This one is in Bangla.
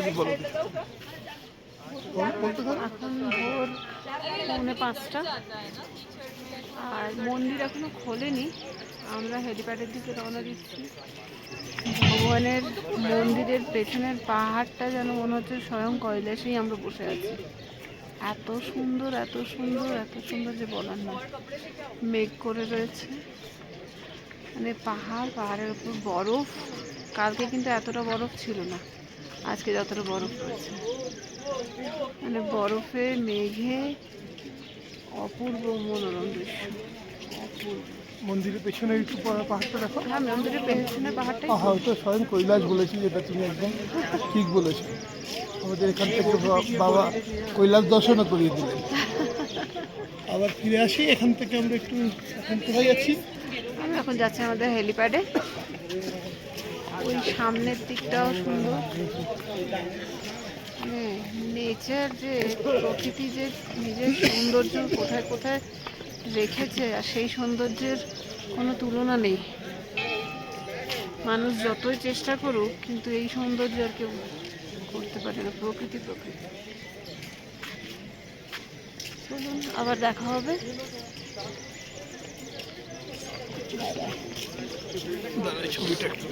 এখন ভোর 4:45 আর মন্দির এখনো খোলেনি। আমরা হেলিপ্যাডের দিকে রওনা দিচ্ছি। ভগবানের মন্দিরের পেছনের পাহাড়টা যেন মনে হচ্ছে স্বয়ং কৈলাসেই আমরা বসে আছি। এত সুন্দর, এত সুন্দর, এত সুন্দর যে বলার নয়। মেঘ করে রয়েছে, মানে পাহাড়ের উপর বরফ। কালকে কিন্তু এতটা বরফ ছিল না, আজকে যতটা বরফ রয়েছে, মানে বরফে মেঘে অপূর্ব মনোরম দৃশ্য, অপূর্ব। মন্দিরের পেছনে একটু পাহাড়টা দেখো। হ্যাঁ, মন্দিরের পেছনে পাহাড়টাই হয়তো স্বয়ং কৈলাস বলেছি, যেটা তুমি একদম ঠিক বলেছো। আমাদের এখান থেকে বাবা কৈলাস দর্শনও করিয়ে দিলেন। আবার ফিরে আসি এখান থেকে। আমরা একটু এখন কোথায় যাচ্ছি? আমি এখন যাচ্ছি আমাদের হেলিপ্যাডে। ওই সামনের দিকটাও সুন্দর, মানে নেচার, যে প্রকৃতি যে নিজের সৌন্দর্য কোথায় কোথায় রেখেছে, আর সেই সৌন্দর্যের কোনো তুলনা নেই। মানুষ যতই চেষ্টা করুক, কিন্তু এই সৌন্দর্য আর কেউ করতে পারে না। প্রকৃতি প্রকৃতি। চলুন, আবার দেখা হবে। ছবিটা একটু